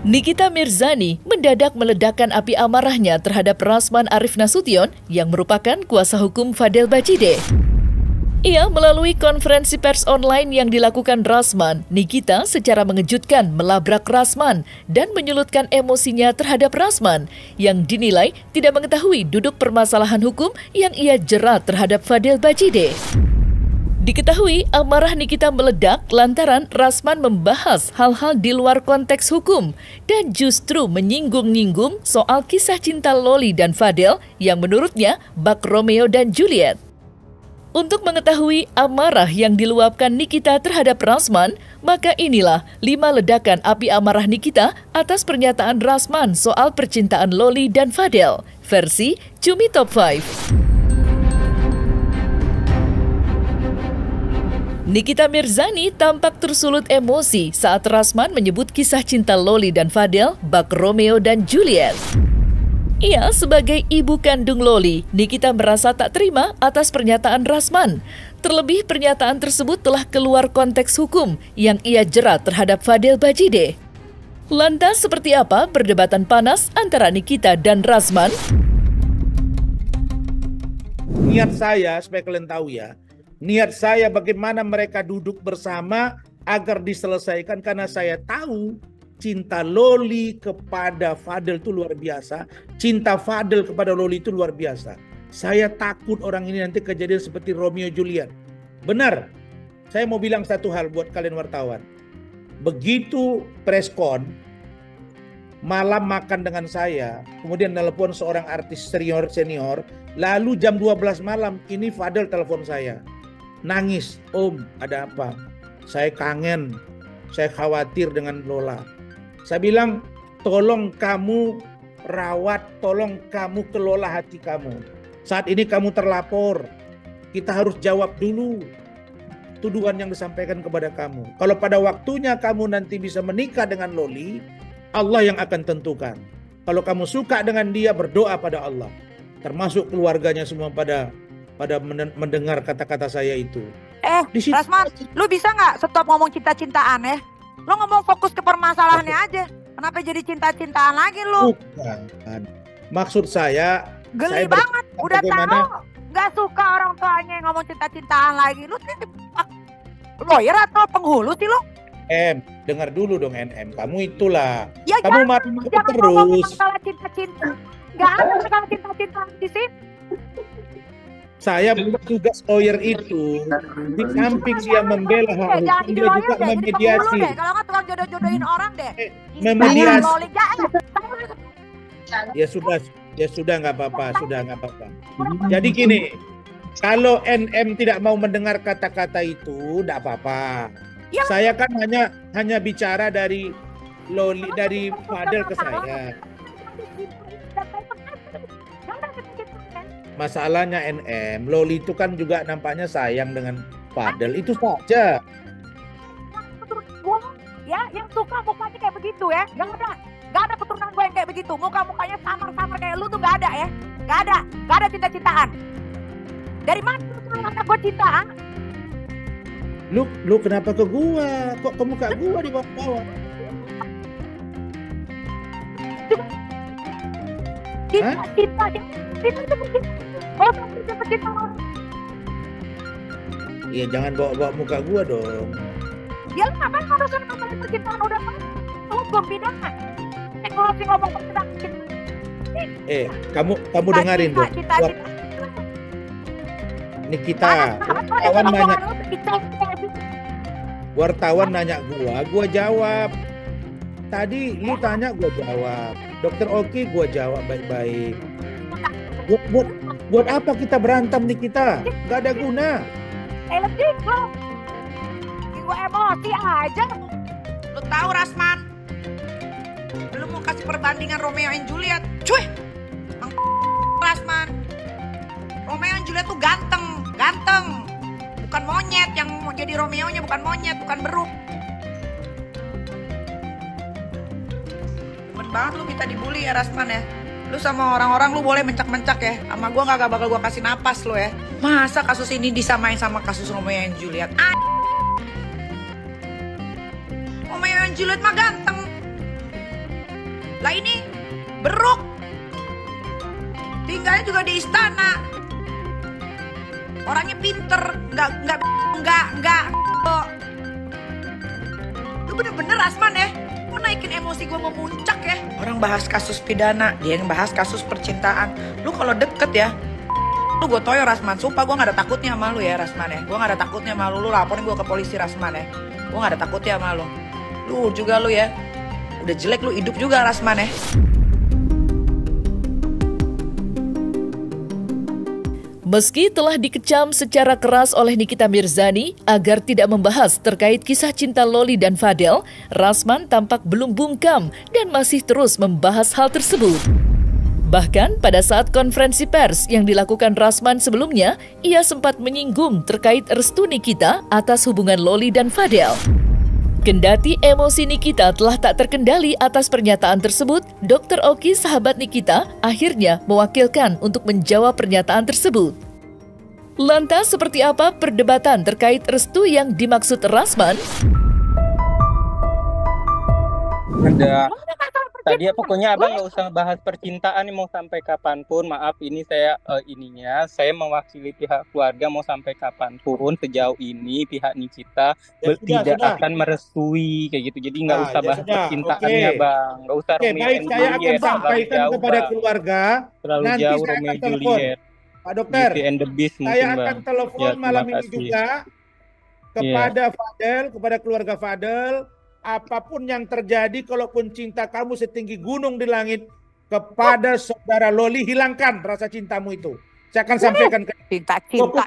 Nikita Mirzani mendadak meledakkan api amarahnya terhadap Rasman Arif Nasution yang merupakan kuasa hukum Fadel Bajide. Ia melalui konferensi pers online yang dilakukan Rasman, Nikita secara mengejutkan melabrak Rasman dan menyulutkan emosinya terhadap Rasman yang dinilai tidak mengetahui duduk permasalahan hukum yang ia jerat terhadap Fadel Bajide. Diketahui amarah Nikita meledak lantaran Rasman membahas hal-hal di luar konteks hukum dan justru menyinggung-nyinggung soal kisah cinta Loli dan Fadel yang menurutnya bak Romeo dan Juliet. Untuk mengetahui amarah yang diluapkan Nikita terhadap Rasman, maka inilah 5 ledakan api amarah Nikita atas pernyataan Rasman soal percintaan Loli dan Fadel, versi Cumi Top 5. Nikita Mirzani tampak tersulut emosi saat Rasman menyebut kisah cinta Loli dan Fadel bak Romeo dan Juliet. Ia sebagai ibu kandung Loli, Nikita merasa tak terima atas pernyataan Rasman. Terlebih pernyataan tersebut telah keluar konteks hukum yang ia jerat terhadap Fadel Bajide. Lantas seperti apa perdebatan panas antara Nikita dan Rasman? Niat saya, supaya kalian tahu ya, niat saya bagaimana mereka duduk bersama agar diselesaikan karena saya tahu cinta Loli kepada Fadel itu luar biasa. Cinta Fadel kepada Loli itu luar biasa. Saya takut orang ini nanti kejadian seperti Romeo Juliet. Benar, saya mau bilang satu hal buat kalian wartawan. Begitu preskon, malam makan dengan saya, kemudian telepon seorang artis senior, lalu jam 12 malam ini Fadel telepon saya. Nangis, Om, ada apa? Saya kangen, saya khawatir dengan Lola. Saya bilang, tolong kamu rawat, tolong kamu kelola hati kamu. Saat ini kamu terlapor, kita harus jawab dulu tuduhan yang disampaikan kepada kamu. Kalau pada waktunya kamu nanti bisa menikah dengan Loli, Allah yang akan tentukan. Kalau kamu suka dengan dia, berdoa pada Allah. Termasuk keluarganya semua pada mendengar kata-kata saya itu. Rasman, lu bisa nggak stop ngomong cinta-cintaan ya? Lu ngomong fokus ke permasalahannya aja. Kenapa jadi cinta-cintaan lagi lu? Bukan. Maksud saya, geli banget. Udah tahu nggak suka orang tuanya ngomong cinta-cintaan lagi. Lu lawyer atau penghulu sih lu? Dengar dulu dong NM. Kamu itulah. Ya, kamu jangan terus. Ngomong masalah cinta-cinta. Nggak ada masalah cinta-cintaan di sini. Saya tugas lawyer itu di samping dia membela hak hukum, dia juga memediasi. Kalau nggak tukang jodoh-jodohin orang deh. Memediasi. Ya sudah nggak apa-apa, Jadi gini, kalau NM tidak mau mendengar kata-kata itu, nggak apa-apa. Ya. Saya kan hanya bicara dari Loli, dari Fadel ke saya. Masalahnya NM, Loli itu kan juga nampaknya sayang dengan Fadel, itu saja. Ya, yang suka mukanya kayak begitu ya, nggak ada keturunan gue yang kayak begitu, mukanya samar-samar kayak lu tuh nggak ada ya, nggak ada cinta-cintaan. Dari mana lu anak gue cintaan? Lu kenapa ke gua? Kok ke muka gua di bawah? Cinta seperti Iya, jangan bawa muka gua dong. Ya kenapa harusnya ngomongin percintaan udah hukum pidana? Kalau sih ngomong percintaan kamu dengerin dong. Nikita, wartawan nanya gua jawab. Tadi lu tanya gua jawab. Dokter Oki gua jawab baik-baik. Buat apa kita berantem Nikita? Gak ada guna. Lebih lu. Gue emosi aja. Lu tahu Rasman? Lu mau kasih perbandingan Romeo and Juliet. Cuy. Rasman. Romeo and Juliet tuh ganteng. Bukan monyet, yang mau jadi Romeo-nya bukan monyet, bukan beruk. Demen banget lu minta dibully ya Rasman ya. Lu sama orang-orang lu boleh mencak-mencak ya. Sama gua gak bakal gua kasih napas lu ya. Masa kasus ini disamain sama kasus Romeo and Juliet? Romeo and Juliet mah ganteng. Lah ini beruk. Tinggalnya juga di istana. Orangnya pinter, enggak. Lu bener-bener Rasman ya. Kok naikin emosi gue memuncak ya. Orang bahas kasus pidana, dia yang bahas kasus percintaan. Lu kalau deket ya, lu gue toyo Rasman. Sumpah gue gak ada takutnya sama lu ya Rasman ya. Gue gak ada takutnya sama lu. Lu laporin gue ke polisi Rasman ya. Gue gak ada takutnya sama lu. Lu juga lu ya. Udah jelek lu hidup juga Rasman ya. Meski telah dikecam secara keras oleh Nikita Mirzani agar tidak membahas terkait kisah cinta Loli dan Fadel, Rasman tampak belum bungkam dan masih terus membahas hal tersebut. Bahkan pada saat konferensi pers yang dilakukan Rasman sebelumnya, ia sempat menyinggung terkait restu Nikita atas hubungan Loli dan Fadel. Kendati emosi Nikita telah tak terkendali atas pernyataan tersebut, Dr. Oki, sahabat Nikita, akhirnya mewakilkan untuk menjawab pernyataan tersebut. Lantas seperti apa perdebatan terkait restu yang dimaksud Rasman? Tadi ya pokoknya abang nggak usah bahas percintaan nih, mau sampai kapanpun. Maaf ini saya saya mewakili pihak keluarga, mau sampai kapanpun sejauh ini pihak Nikita tidak akan merestui kayak gitu. Jadi nggak usah bahas percintaannya bang, nggak usah Romeo baik, saya akan sampaikan kepada keluarga. Terlalu Nanti jauh saya Romeo akan telepon Pak Dokter. Saya akan telepon malam ini juga kepada Fadel, kepada keluarga Fadel. Apapun yang terjadi, kalaupun cinta kamu setinggi gunung di langit, kepada saudara Loli, hilangkan rasa cintamu itu. Saya akan sampaikan ke cinta. Udah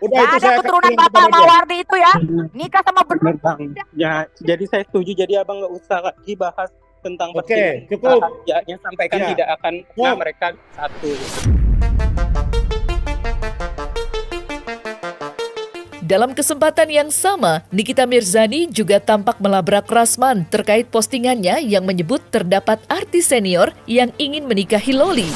itu ada keturunan Bapak Mawardi itu ya. Nikah sama benar bang. Ya, jadi saya setuju. Jadi abang nggak usah lagi bahas tentang percintaan. Cukup. Ya, sampaikan tidak akan mereka satu. Dalam kesempatan yang sama, Nikita Mirzani juga tampak melabrak Rasman terkait postingannya yang menyebut terdapat artis senior yang ingin menikahi Loli.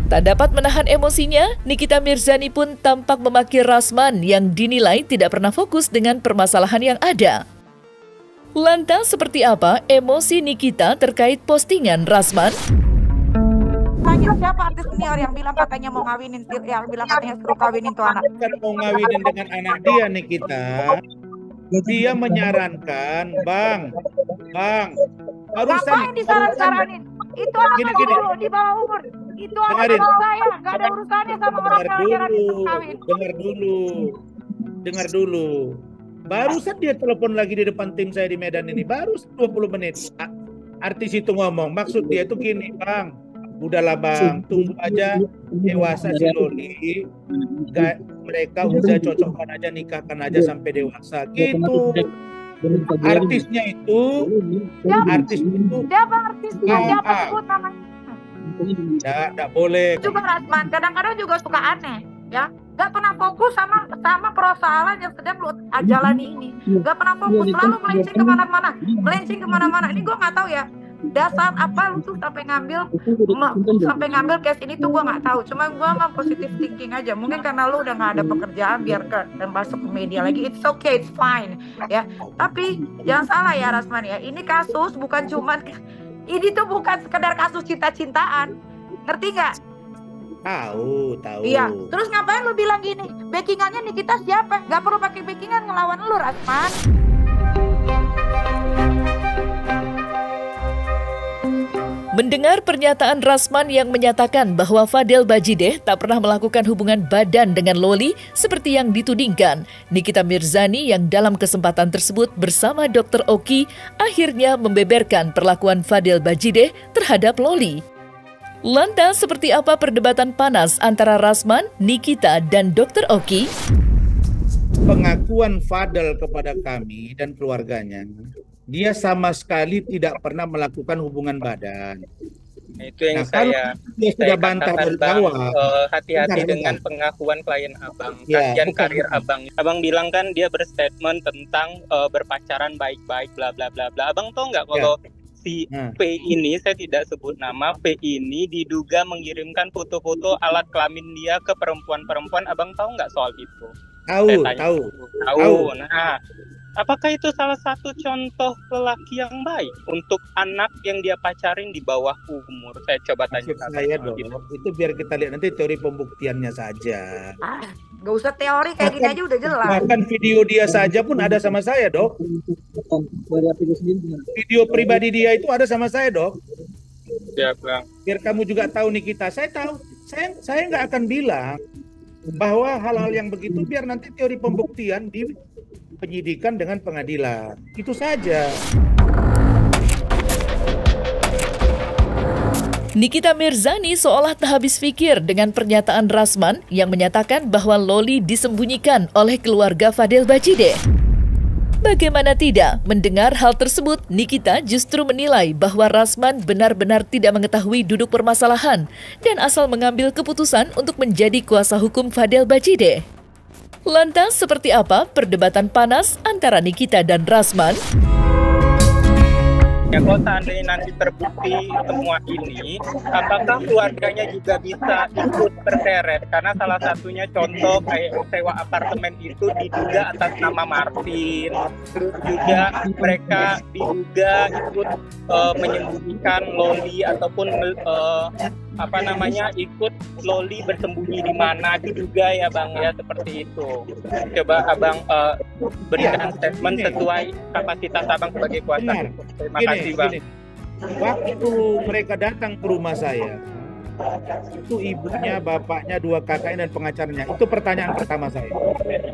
Tak dapat menahan emosinya, Nikita Mirzani pun tampak memaki Rasman yang dinilai tidak pernah fokus dengan permasalahan yang ada. Lantas seperti apa emosi Nikita terkait postingan Rasman? Tanya siapa artis senior yang bilang katanya mau ngawinin, yang bilang katanya suruh kawinin tuh anak. Bukan mau ngawinin dengan anak dia nih kita. Dia menyarankan, Bang, barusan ngapain disaran-saranin? Itu anak dulu di bawah umur. Itu anak saya, nggak ada urusannya sama orang yang kawin. Dengar dulu. Barusan dia telepon lagi di depan tim saya di Medan ini, baru 20 menit. Artis itu ngomong, maksud dia itu gini, Bang. Udahlah bang, tunggu aja dewasa si Loli. Mereka udah cocokkan aja, nikahkan aja sampai dewasa gitu. Artisnya itu, siapa artisnya? Siapa sebut namanya? Tidak boleh. Juga Rasman, kadang-kadang juga suka aneh, ya. Gak pernah fokus sama persoalan yang sedang lu jalani ini. Gak pernah fokus, selalu melenceng kemana-mana. Ini gue nggak tahu ya. Dasar apa lu tuh sampai ngambil case ini tuh gue nggak tahu. Cuma gue mah positive thinking aja. Mungkin karena lu udah nggak ada pekerjaan biar dan masuk ke media lagi. It's okay, it's fine ya. Tapi jangan salah ya Rasman ya. Ini kasus bukan cuman ini tuh bukan sekedar kasus cinta-cintaan. Ngerti nggak? Tahu. Iya. Terus ngapain lu bilang gini? Backingannya Nikita siapa? Gak perlu pakai backingan ngelawan lu Rasman. Mendengar pernyataan Rasman yang menyatakan bahwa Fadel Bajideh tak pernah melakukan hubungan badan dengan Loli seperti yang ditudingkan, Nikita Mirzani yang dalam kesempatan tersebut bersama Dr. Oki akhirnya membeberkan perlakuan Fadel Bajideh terhadap Loli. Lantas seperti apa perdebatan panas antara Rasman, Nikita, dan Dr. Oki? Pengakuan Fadel kepada kami dan keluarganya, dia sama sekali tidak pernah melakukan hubungan badan. Itu yang saya sudah bantah dari awal. Hati-hati dengan pengakuan klien abang, kasihan karir abang. Abang bilang kan dia berstatement tentang berpacaran baik-baik, bla bla bla bla. Abang tahu nggak kalau si P ini, saya tidak sebut nama, P ini diduga mengirimkan foto-foto alat kelamin dia ke perempuan-perempuan. Abang tahu nggak soal itu? Tahu. Nah, Apakah itu salah satu contoh lelaki yang baik untuk anak yang dia pacarin di bawah umur? Saya coba tanya. Saya dong, itu biar kita lihat nanti teori pembuktiannya saja. Gak usah teori kayak gini aja udah jelas. Bahkan video dia saja pun ada sama saya, Dok. Video pribadi dia itu ada sama saya, Dok. Siap, Bang. Biar kamu juga tahu Nikita, saya tahu. Saya nggak akan bilang bahwa hal-hal yang begitu biar nanti teori pembuktian di penyidikan dengan pengadilan. Itu saja. Nikita Mirzani seolah tak habis pikir dengan pernyataan Rasman yang menyatakan bahwa Loli disembunyikan oleh keluarga Fadel Bajide. Bagaimana tidak, mendengar hal tersebut, Nikita justru menilai bahwa Rasman benar-benar tidak mengetahui duduk permasalahan dan asal mengambil keputusan untuk menjadi kuasa hukum Fadel Bajide. Lantas, seperti apa perdebatan panas antara Nikita dan Rasman? Ya, kalau seandainya nanti terbukti semua ini, apakah keluarganya juga bisa ikut terseret? Karena salah satunya contoh kayak sewa apartemen itu diduga atas nama Martin. Terus juga mereka diduga ikut menyembunyikan Loli ataupun ikut Loli bersembunyi di mana, diduga ya Bang ya, seperti itu. Coba Abang berikan statement sesuai kapasitas Abang sebagai kuasa. Terima kasih Bang. Waktu mereka datang ke rumah saya, itu ibunya, bapaknya, 2 kakaknya dan pengacaranya. Itu pertanyaan pertama saya.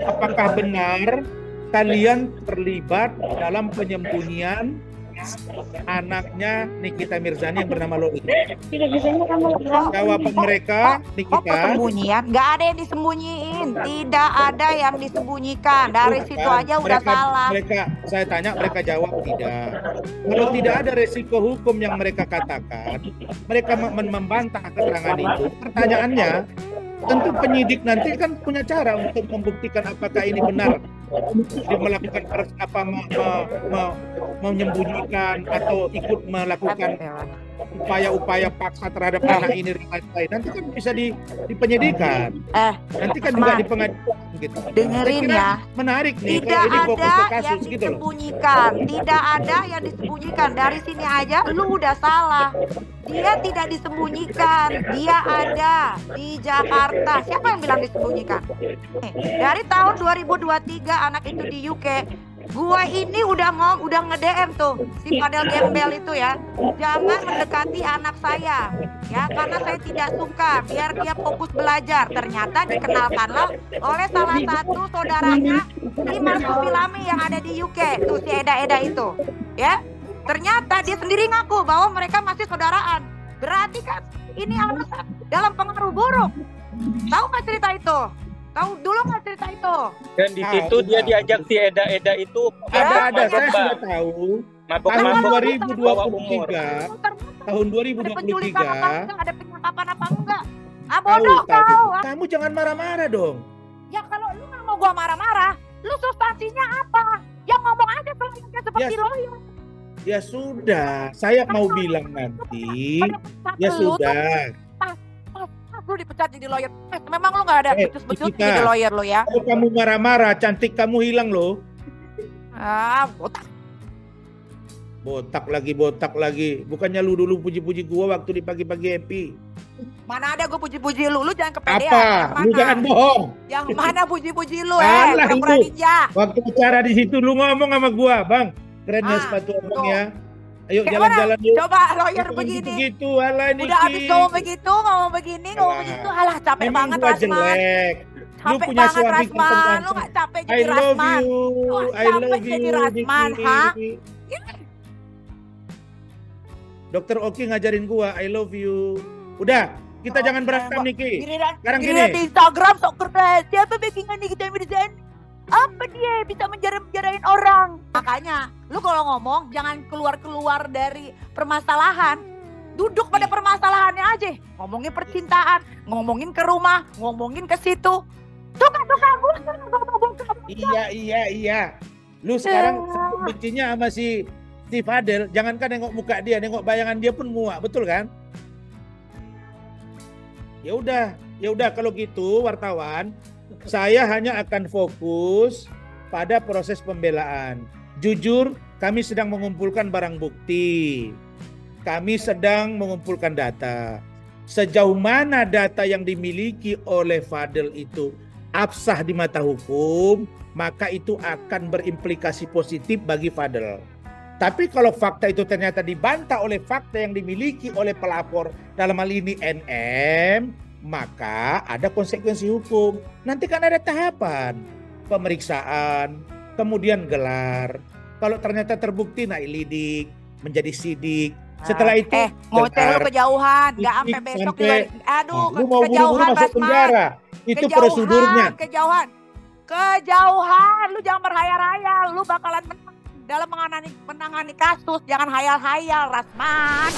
Apakah benar kalian terlibat dalam penyembunyian anaknya Nikita Mirzani yang bernama Loli? Jawaban mereka, Nikita, persembunyian? Gak ada yang disembunyiin. Tidak ada yang disembunyikan. Dari situ aja udah salah. Saya tanya, mereka jawab tidak. Kalau tidak ada resiko hukum yang mereka katakan, mereka membantah keterangan itu. Pertanyaannya, tentu penyidik nanti kan punya cara untuk membuktikan apakah ini benar dia melakukan menyembunyikan atau ikut melakukan upaya-upaya paksa terhadap anak ini lain. Nanti kan bisa di penyidikan. Nanti kan juga di pengadilan gitu. Dengerin ya. Menarik nih. Tidak ini fokus ada ke kasus, yang gitu disembunyikan. Tidak ada yang disembunyikan. Dari sini aja lu udah salah. Dia tidak disembunyikan. Dia ada di Jakarta. Siapa yang bilang disembunyikan? Dari tahun 2023 anak itu di UK. Gua ini udah nge-DM tuh si Fadel Gembel itu ya. Jangan mendekati anak saya. Ya, karena saya tidak suka biar dia fokus belajar. Ternyata dikenalkanlah oleh salah satu saudaranya di Marsupilami yang ada di UK. Tuh si Eda itu. Ya. Ternyata dia sendiri ngaku bahwa mereka masih saudaraan. Berarti kan ini anak dalam pengaruh buruk. Tahu nggak cerita itu? Tahu dulu nggak cerita itu? Dan di situ dia diajak si Eda itu ada saya sudah tahu. Tahun 2023, ada penyangkapan apa enggak? Bodoh kau. Kamu jangan marah-marah dong. Ya kalau lu nggak mau gua marah-marah, lu substansinya apa? Yang ngomong aja selanjutnya seperti lawyer. Ya sudah, saya mau bilang nanti. Ya sudah. Lu dipecat jadi lawyer. Memang lu nggak ada becus-becus jadi lawyer lo ya. Kalau kamu marah-marah, cantik kamu hilang loh. Botak lagi. Bukannya lu dulu puji-puji gua waktu di pagi-pagi happy. Mana ada gua puji-puji lu jangan kepedean. Apa? Lu jangan bohong. Yang mana puji-puji lu pura-pura ninja. Waktu bicara di situ lu ngomong sama gua, Bang. Kerennya sepatu abang ya. Ayo jalan-jalan yuk. Coba lawyer begini. Begitu, alah Niki. Udah habis ngomong begitu, ngomong begitu. Alah capek banget Rasman. Lu punya suami Rasman. Lu gak capek jadi Rasman. I love you. Rasman, ha? Dokter Oki ngajarin gua, I love you. Udah, kita jangan berantem Niki. Sekarang gini. Di Instagram sok keren. Siapa backingan Nikita Mirzani? Apa dia bisa menjarain orang? Makanya, lu kalau ngomong jangan keluar dari permasalahan. Duduk pada permasalahannya aja. Ngomongin percintaan, ngomongin ke rumah, ngomongin ke situ. Suka-suka gue. Iya. Lu sekarang bencinya sama si Fadel, jangankan nengok muka dia, nengok bayangan dia pun muak, betul kan? Ya udah kalau gitu wartawan, saya hanya akan fokus pada proses pembelaan. Jujur, kami sedang mengumpulkan barang bukti. Kami sedang mengumpulkan data. Sejauh mana data yang dimiliki oleh Fadel itu absah di mata hukum, maka itu akan berimplikasi positif bagi Fadel. Tapi kalau fakta itu ternyata dibantah oleh fakta yang dimiliki oleh pelapor, dalam hal ini NM, maka ada konsekuensi hukum. Nanti kan ada tahapan pemeriksaan, kemudian gelar. Kalau ternyata terbukti naik lidik, menjadi sidik. Setelah itu ngoceh lu kejauhan, nggak sampai besok juga. Aduh, lu mau kejauhan masuk penjara. Itu prosedurnya. Kejauhan. Lu jangan berhayal-hayal. Lu bakalan menang dalam menangani kasus. Jangan hayal-hayal, Rasman.